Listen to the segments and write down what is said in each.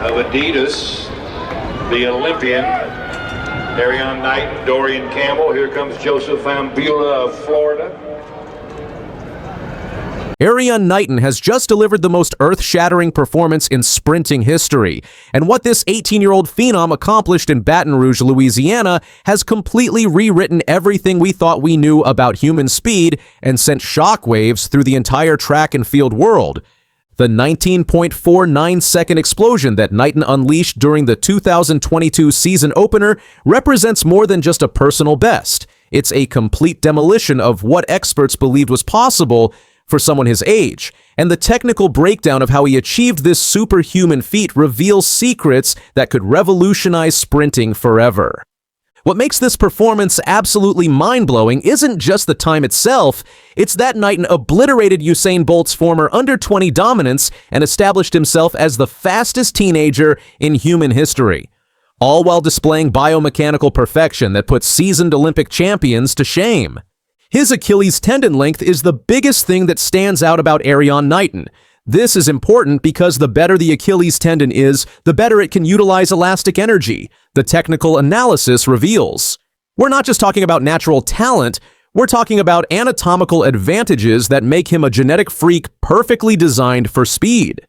of Adidas, the Olympian, Erriyon Knighton, Dorian Campbell. Here comes Joseph Ambula of Florida. Erriyon Knighton has just delivered the most earth-shattering performance in sprinting history, and what this 18-year-old phenom accomplished in Baton Rouge, Louisiana, has completely rewritten everything we thought we knew about human speed and sent shockwaves through the entire track and field world. The 19.49-second explosion that Knighton unleashed during the 2022 season opener represents more than just a personal best. It's a complete demolition of what experts believed was possible for someone his age, and the technical breakdown of how he achieved this superhuman feat reveals secrets that could revolutionize sprinting forever. What makes this performance absolutely mind-blowing isn't just the time itself, it's that Knighton obliterated Usain Bolt's former under-20 dominance and established himself as the fastest teenager in human history, all while displaying biomechanical perfection that puts seasoned Olympic champions to shame. His Achilles tendon length is the biggest thing that stands out about Erriyon Knighton. This is important because the better the Achilles tendon is, the better it can utilize elastic energy, the technical analysis reveals. We're not just talking about natural talent, we're talking about anatomical advantages that make him a genetic freak perfectly designed for speed.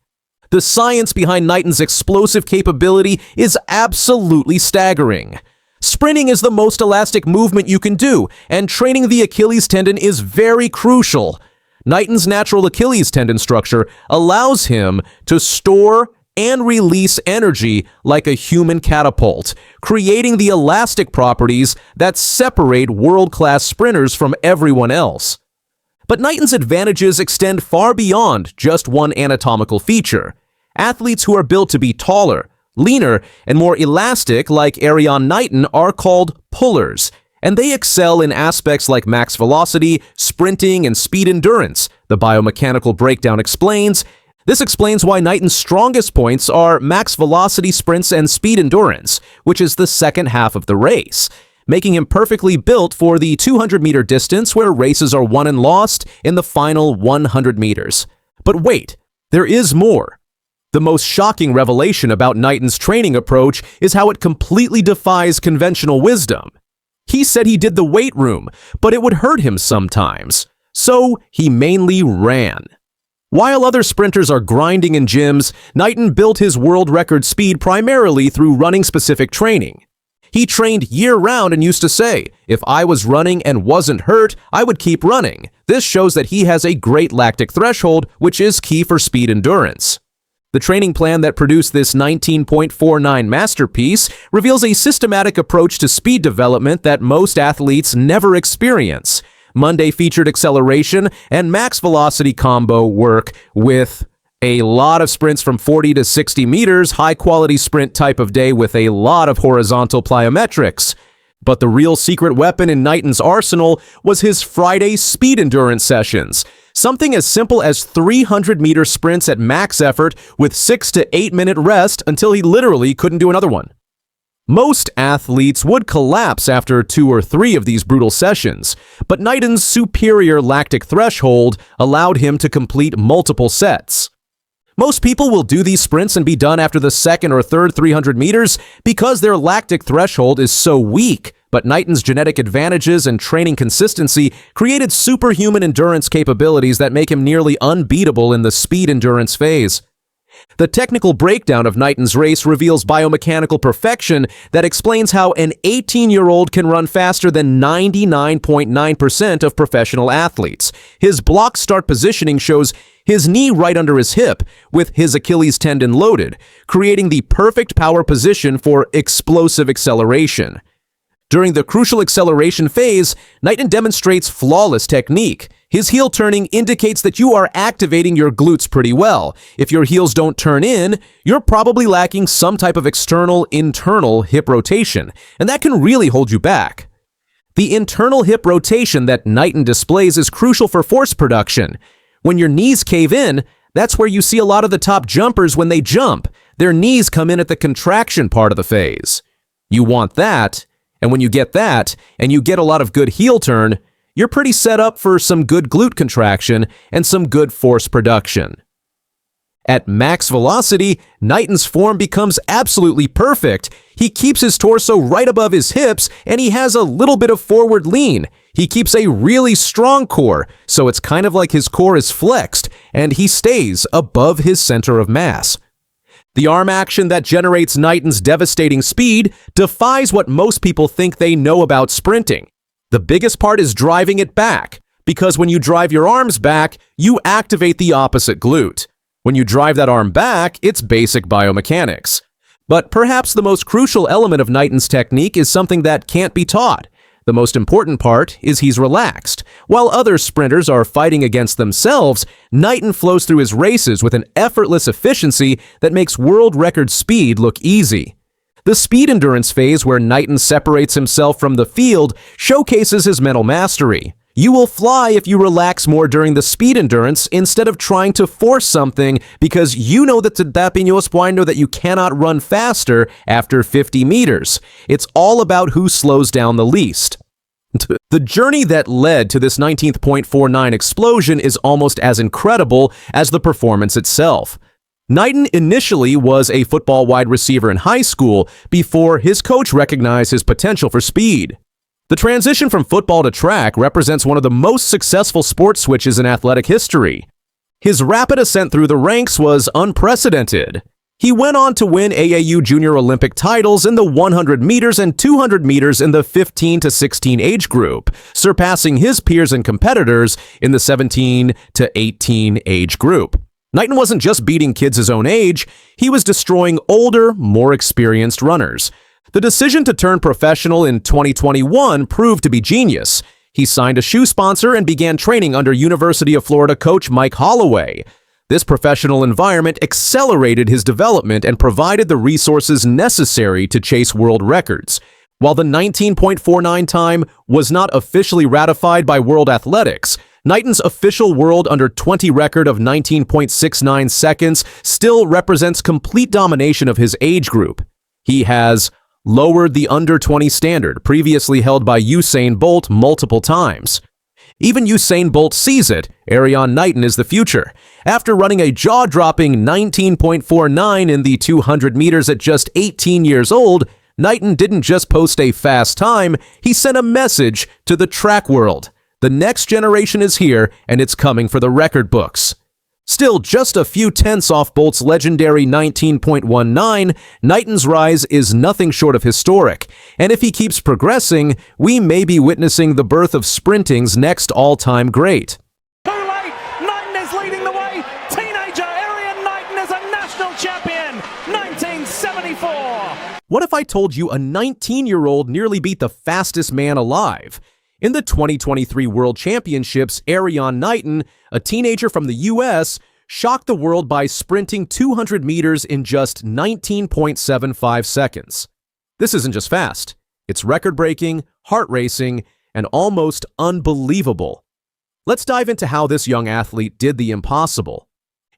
The science behind Knighton's explosive capability is absolutely staggering. Sprinting is the most elastic movement you can do, and training the Achilles tendon is very crucial. Knighton's natural Achilles tendon structure allows him to store and release energy like a human catapult, creating the elastic properties that separate world-class sprinters from everyone else. But Knighton's advantages extend far beyond just one anatomical feature. Athletes who are built to be taller, leaner, and more elastic like Erriyon Knighton are called pullers, and they excel in aspects like max velocity, sprinting, and speed endurance, the biomechanical breakdown explains. This explains why Knighton's strongest points are max velocity sprints and speed endurance, which is the second half of the race, making him perfectly built for the 200-meter distance where races are won and lost in the final 100 meters. But wait, there is more. The most shocking revelation about Knighton's training approach is how it completely defies conventional wisdom. He said he did the weight room, but it would hurt him sometimes, so he mainly ran. While other sprinters are grinding in gyms, Knighton built his world record speed primarily through running-specific training. He trained year-round and used to say, "If I was running and wasn't hurt, I would keep running." This shows that he has a great lactic threshold, which is key for speed endurance. The training plan that produced this 19.49 masterpiece reveals a systematic approach to speed development that most athletes never experience. Monday featured acceleration and max velocity combo work with a lot of sprints from 40 to 60 meters, high-quality sprint type of day with a lot of horizontal plyometrics. But the real secret weapon in Knighton's arsenal was his Friday speed endurance sessions. Something as simple as 300-meter sprints at max effort with 6 to 8-minute rest until he literally couldn't do another one. Most athletes would collapse after 2 or 3 of these brutal sessions, but Knighton's superior lactic threshold allowed him to complete multiple sets. Most people will do these sprints and be done after the second or third 300 meters because their lactic threshold is so weak, but Knighton's genetic advantages and training consistency created superhuman endurance capabilities that make him nearly unbeatable in the speed endurance phase. The technical breakdown of Knighton's race reveals biomechanical perfection that explains how an 18-year-old can run faster than 99.9% of professional athletes. His block start positioning shows his knee right under his hip, with his Achilles tendon loaded, creating the perfect power position for explosive acceleration. During the crucial acceleration phase, Knighton demonstrates flawless technique. His heel turning indicates that you are activating your glutes pretty well. If your heels don't turn in, you're probably lacking some type of internal hip rotation, and that can really hold you back. The internal hip rotation that Knighton displays is crucial for force production. When your knees cave in, that's where you see a lot of the top jumpers when they jump. Their knees come in at the contraction part of the phase. You want that, and when you get that, and you get a lot of good heel turn, you're pretty set up for some good glute contraction and some good force production. At max velocity, Knighton's form becomes absolutely perfect. He keeps his torso right above his hips, and he has a little bit of forward lean. He keeps a really strong core, so it's kind of like his core is flexed, and he stays above his center of mass. The arm action that generates Knighton's devastating speed defies what most people think they know about sprinting. The biggest part is driving it back, because when you drive your arms back, you activate the opposite glute. When you drive that arm back, it's basic biomechanics. But perhaps the most crucial element of Knighton's technique is something that can't be taught. The most important part is he's relaxed. While other sprinters are fighting against themselves, Knighton flows through his races with an effortless efficiency that makes world record speed look easy. The speed endurance phase, where Knighton separates himself from the field, showcases his mental mastery. You will fly if you relax more during the speed endurance instead of trying to force something because you know that that you cannot run faster after 50 meters. It's all about who slows down the least. The journey that led to this 19.49 explosion is almost as incredible as the performance itself. Knighton initially was a football wide receiver in high school before his coach recognized his potential for speed. The transition from football to track represents one of the most successful sports switches in athletic history. His rapid ascent through the ranks was unprecedented. He went on to win AAU Junior Olympic titles in the 100 meters and 200 meters in the 15 to 16 age group, surpassing his peers and competitors in the 17 to 18 age group. Knighton wasn't just beating kids his own age, he was destroying older, more experienced runners. The decision to turn professional in 2021 proved to be genius. He signed a shoe sponsor and began training under University of Florida coach Mike Holloway. This professional environment accelerated his development and provided the resources necessary to chase world records. While the 19.49 time was not officially ratified by World Athletics, Knighton's official world under 20 record of 19.69 seconds still represents complete domination of his age group. He has lowered the under 20 standard previously held by Usain Bolt multiple times. Even Usain Bolt sees it. Erriyon Knighton is the future. After running a jaw-dropping 19.49 in the 200 meters at just 18 years old, Knighton didn't just post a fast time, he sent a message to the track world. The next generation is here, and it's coming for the record books. Still just a few tenths off Bolt's legendary 19.19, Knighton's rise is nothing short of historic, and if he keeps progressing, we may be witnessing the birth of sprinting's next all-time great. Too late! Knighton is leading the way! Teenager Erriyon Knighton is a national champion! 1974! What if I told you a 19-year-old nearly beat the fastest man alive? In the 2023 World Championships, Erriyon Knighton, a teenager from the U.S., shocked the world by sprinting 200 meters in just 19.75 seconds. This isn't just fast. It's record-breaking, heart-racing, and almost unbelievable. Let's dive into how this young athlete did the impossible.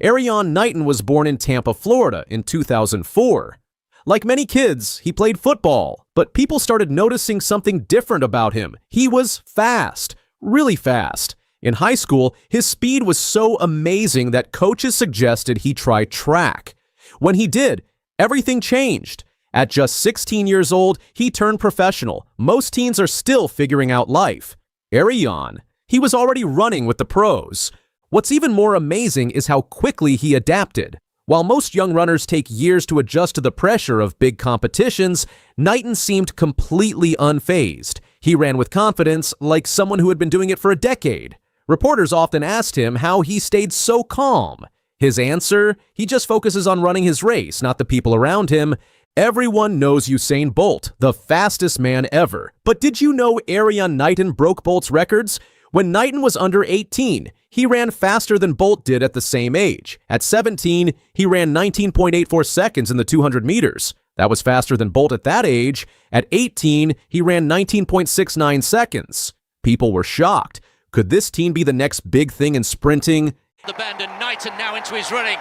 Erriyon Knighton was born in Tampa, Florida in 2004. Like many kids, he played football, but people started noticing something different about him. He was fast, really fast. In high school, his speed was so amazing that coaches suggested he try track. When he did, everything changed. At just 16 years old, he turned professional. Most teens are still figuring out life. Erriyon, he was already running with the pros. What's even more amazing is how quickly he adapted. While most young runners take years to adjust to the pressure of big competitions, Knighton seemed completely unfazed. He ran with confidence, like someone who had been doing it for a decade. Reporters often asked him how he stayed so calm. His answer? He just focuses on running his race, not the people around him. Everyone knows Usain Bolt, the fastest man ever. But did you know Erriyon Knighton broke Bolt's records? When Knighton was under 18, he ran faster than Bolt did at the same age. At 17, he ran 19.84 seconds in the 200 meters. That was faster than Bolt at that age. At 18, he ran 19.69 seconds. People were shocked. Could this teen be the next big thing in sprinting? The bend and Knighton now into his running.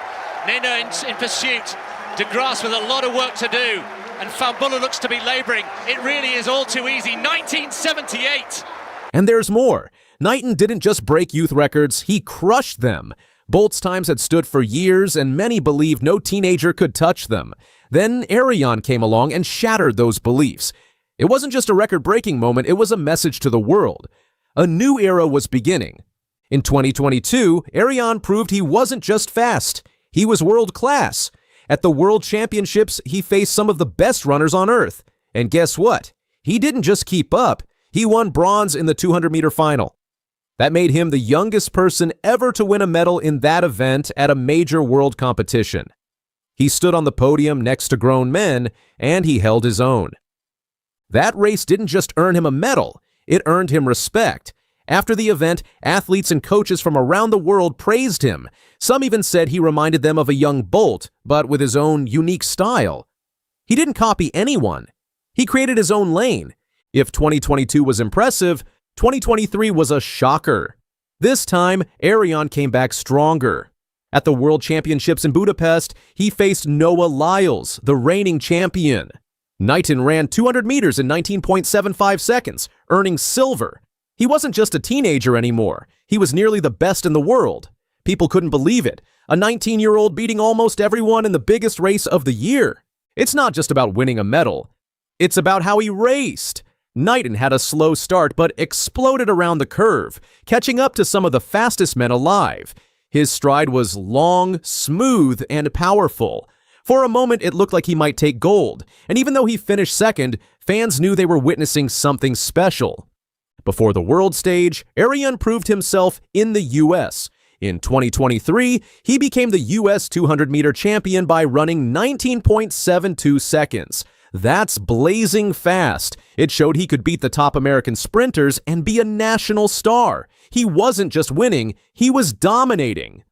Nina in pursuit. De Grasse with a lot of work to do. And Fambulla looks to be labouring. It really is all too easy. 1978. And there's more. Knighton didn't just break youth records, he crushed them. Bolt's times had stood for years, and many believed no teenager could touch them. Then Erriyon came along and shattered those beliefs. It wasn't just a record-breaking moment, it was a message to the world. A new era was beginning. In 2022, Erriyon proved he wasn't just fast, he was world-class. At the World Championships, he faced some of the best runners on Earth. And guess what? He didn't just keep up, he won bronze in the 200-meter final. That made him the youngest person ever to win a medal in that event at a major world competition. He stood on the podium next to grown men, and he held his own. That race didn't just earn him a medal, it earned him respect. After the event, athletes and coaches from around the world praised him. Some even said he reminded them of a young Bolt, but with his own unique style. He didn't copy anyone. He created his own lane. If 2022 was impressive, 2023 was a shocker. This time, Erriyon came back stronger. At the World Championships in Budapest, he faced Noah Lyles, the reigning champion. Knighton ran 200 meters in 19.75 seconds, earning silver. He wasn't just a teenager anymore. He was nearly the best in the world. People couldn't believe it. A 19-year-old beating almost everyone in the biggest race of the year. It's not just about winning a medal. It's about how he raced. Knighton had a slow start but exploded around the curve, catching up to some of the fastest men alive. His stride was long, smooth, and powerful. For a moment, it looked like he might take gold, and even though he finished second, fans knew they were witnessing something special. Before the world stage, Erriyon proved himself in the U.S. In 2023, he became the U.S. 200-meter champion by running 19.72 seconds. That's blazing fast. It showed he could beat the top American sprinters and be a national star. He wasn't just winning, he was dominating.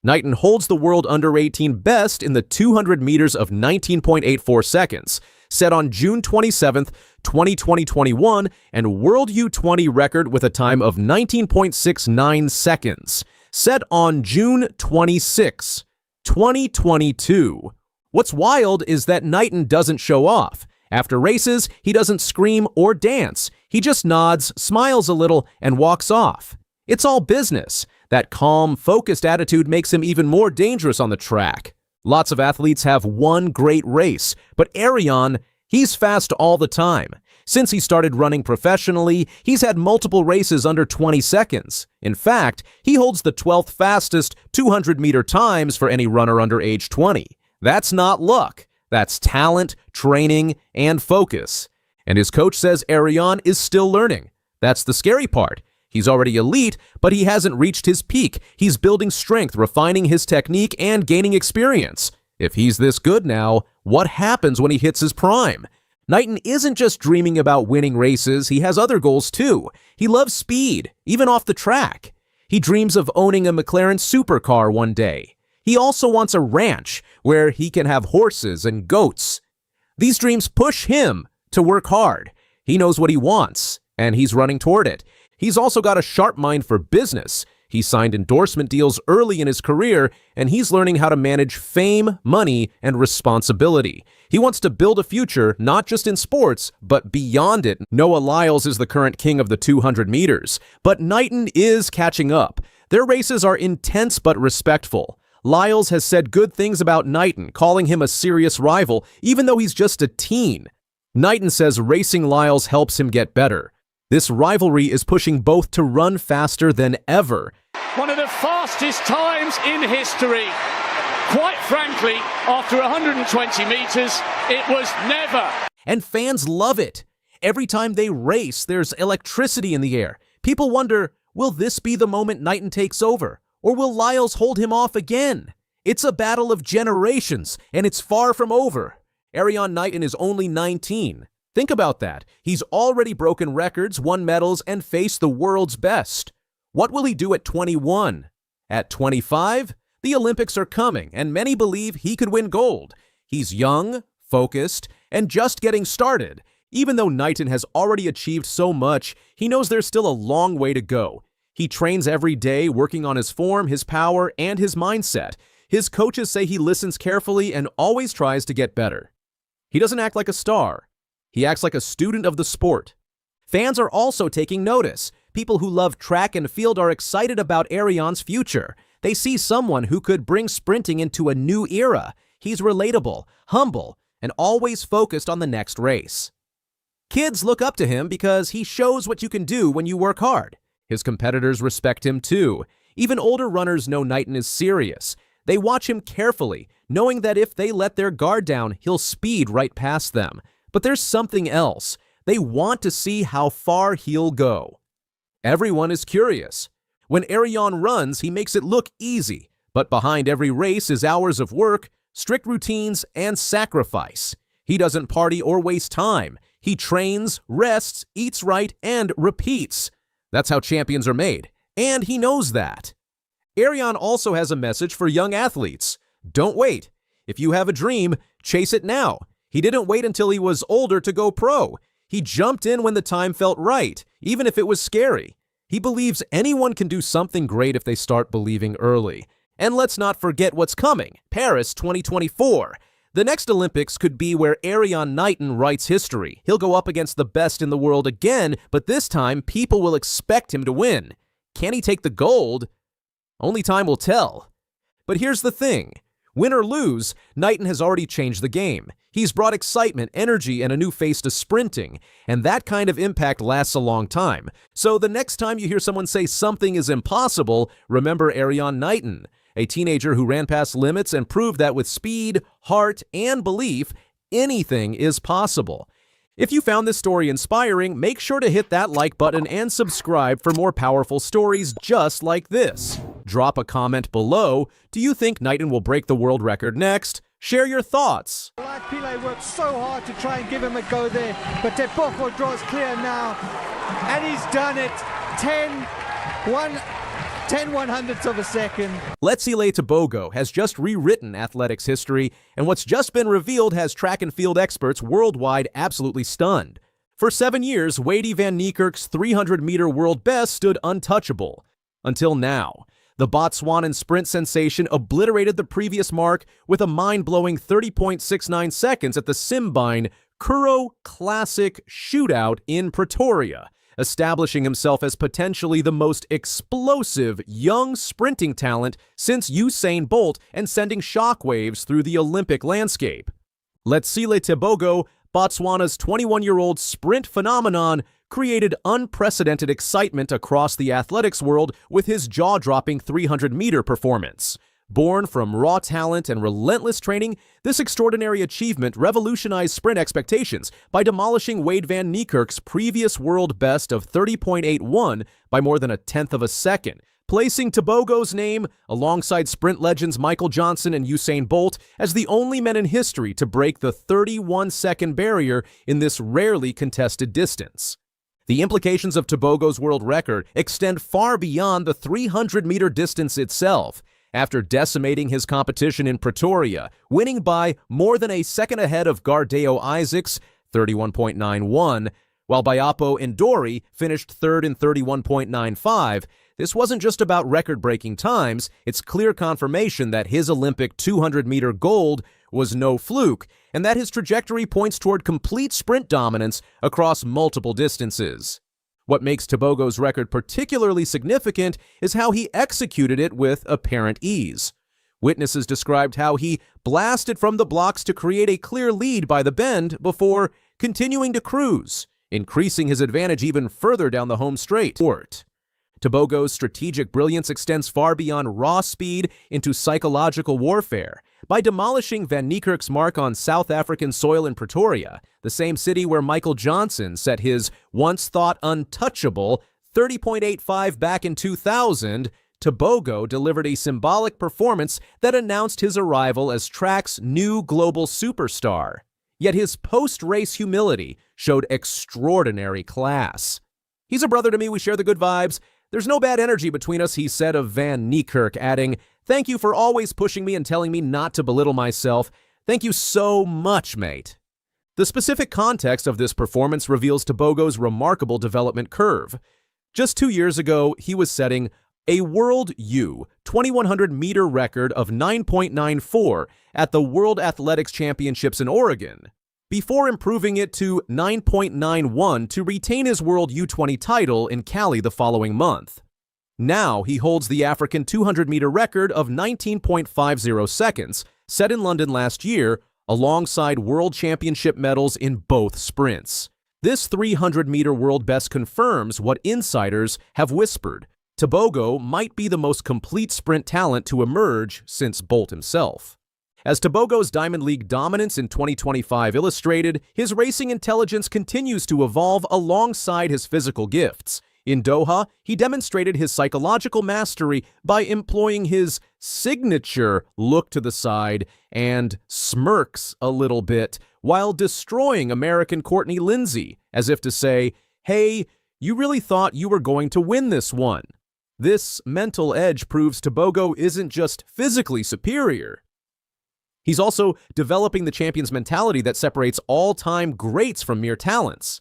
Knighton holds the world under-18 best in the 200 meters of 19.84 seconds, set on June 27, 2021, and World U20 record with a time of 19.69 seconds, set on June 26, 2022. What's wild is that Knighton doesn't show off. After races, he doesn't scream or dance. He just nods, smiles a little, and walks off. It's all business. That calm, focused attitude makes him even more dangerous on the track. Lots of athletes have one great race, but Erriyon, he's fast all the time. Since he started running professionally, he's had multiple races under 20 seconds. In fact, he holds the 12th fastest 200-meter times for any runner under age 20. That's not luck. That's talent, training, and focus. And his coach says Erriyon is still learning. That's the scary part. He's already elite, but he hasn't reached his peak. He's building strength, refining his technique, and gaining experience. If he's this good now, what happens when he hits his prime? Knighton isn't just dreaming about winning races, he has other goals too. He loves speed, even off the track. He dreams of owning a McLaren supercar one day. He also wants a ranch where he can have horses and goats. These dreams push him to work hard. He knows what he wants, and he's running toward it. He's also got a sharp mind for business. He signed endorsement deals early in his career, and he's learning how to manage fame, money, and responsibility. He wants to build a future not just in sports, but beyond it. Noah Lyles is the current king of the 200 meters, but Knighton is catching up. Their races are intense but respectful. Lyles has said good things about Knighton, calling him a serious rival, even though he's just a teen. Knighton says racing Lyles helps him get better. This rivalry is pushing both to run faster than ever. One of the fastest times in history. Quite frankly, after 120 meters, it was never. And fans love it. Every time they race, there's electricity in the air. People wonder, will this be the moment Knighton takes over? Or will Lyles hold him off again? It's a battle of generations, and it's far from over. Erriyon Knighton is only 19. Think about that. He's already broken records, won medals, and faced the world's best. What will he do at 21? At 25? The Olympics are coming, and many believe he could win gold. He's young, focused, and just getting started. Even though Knighton has already achieved so much, he knows there's still a long way to go. He trains every day, working on his form, his power, and his mindset. His coaches say he listens carefully and always tries to get better. He doesn't act like a star. He acts like a student of the sport. Fans are also taking notice. People who love track and field are excited about Erriyon's future. They see someone who could bring sprinting into a new era. He's relatable, humble, and always focused on the next race. Kids look up to him because he shows what you can do when you work hard. His competitors respect him too. Even older runners know Knighton is serious. They watch him carefully, knowing that if they let their guard down, he'll speed right past them. But there's something else. They want to see how far he'll go. Everyone is curious. When Erriyon runs, he makes it look easy, but behind every race is hours of work, strict routines, and sacrifice. He doesn't party or waste time. He trains, rests, eats right, and repeats. That's how champions are made, and he knows that. Erriyon also has a message for young athletes. Don't wait. If you have a dream, chase it now. He didn't wait until he was older to go pro. He jumped in when the time felt right, even if it was scary. He believes anyone can do something great if they start believing early. And let's not forget what's coming, Paris 2024. The next Olympics could be where Erriyon Knighton writes history. He'll go up against the best in the world again, but this time people will expect him to win. Can he take the gold? Only time will tell. But here's the thing. Win or lose, Knighton has already changed the game. He's brought excitement, energy, and a new face to sprinting, and that kind of impact lasts a long time. So the next time you hear someone say something is impossible, remember Erriyon Knighton, a teenager who ran past limits and proved that with speed, heart, and belief, anything is possible. If you found this story inspiring, make sure to hit that like button and subscribe for more powerful stories just like this. Drop a comment below. Do you think Knighton will break the world record next? Share your thoughts. Pile worked so hard to try and give him a go there, but Tebogo draws clear now, and he's done it. 10 100ths of a second. Letsile Tebogo has just rewritten athletics history, and what's just been revealed has track and field experts worldwide absolutely stunned. For 7 years, Wade van Niekerk's 300-meter world best stood untouchable. Until now. The Botswanan sprint sensation obliterated the previous mark with a mind-blowing 30.69 seconds at the Simbine Kuro Classic Shootout in Pretoria, establishing himself as potentially the most explosive young sprinting talent since Usain Bolt and sending shockwaves through the Olympic landscape. Letsile Tebogo, Botswana's 21-year-old sprint phenomenon, created unprecedented excitement across the athletics world with his jaw-dropping 300-meter performance. Born from raw talent and relentless training, this extraordinary achievement revolutionized sprint expectations by demolishing Wade van Niekerk's previous world best of 30.81 by more than 1/10 of a second, placing Tebogo's name alongside sprint legends Michael Johnson and Usain Bolt as the only men in history to break the 31-second barrier in this rarely contested distance. The implications of Tebogo's world record extend far beyond the 300-meter distance itself. After decimating his competition in Pretoria, winning by more than a second ahead of Gardeo Isaacs, 31.91, while Biapo Ndori finished third in 31.95, this wasn't just about record-breaking times, it's clear confirmation that his Olympic 200-meter gold was no fluke, and that his trajectory points toward complete sprint dominance across multiple distances. What makes Tebogo's record particularly significant is how he executed it with apparent ease. Witnesses described how he blasted from the blocks to create a clear lead by the bend before continuing to cruise, increasing his advantage even further down the home straight. Tebogo's strategic brilliance extends far beyond raw speed into psychological warfare. By demolishing Van Niekerk's mark on South African soil in Pretoria, the same city where Michael Johnson set his once-thought untouchable 30.85 back in 2000, Tebogo delivered a symbolic performance that announced his arrival as track's new global superstar. Yet his post-race humility showed extraordinary class. "He's a brother to me, we share the good vibes. There's no bad energy between us," he said of Van Niekerk, adding, "Thank you for always pushing me and telling me not to belittle myself. Thank you so much, mate." The specific context of this performance reveals Tebogo's remarkable development curve. Just 2 years ago, he was setting a World U 2100-meter record of 9.94 at the World Athletics Championships in Oregon, before improving it to 9.91 to retain his World U20 title in Cali the following month. Now he holds the African 200-meter record of 19.50 seconds, set in London last year, alongside world championship medals in both sprints. This 300-meter world best confirms what insiders have whispered. Tebogo might be the most complete sprint talent to emerge since Bolt himself. As Tebogo's Diamond League dominance in 2025 illustrated, his racing intelligence continues to evolve alongside his physical gifts. In Doha, he demonstrated his psychological mastery by employing his signature look to the side and smirks a little bit while destroying American Courtney Lindsay, as if to say, "Hey, you really thought you were going to win this one." This mental edge proves Tebogo isn't just physically superior. He's also developing the champion's mentality that separates all-time greats from mere talents.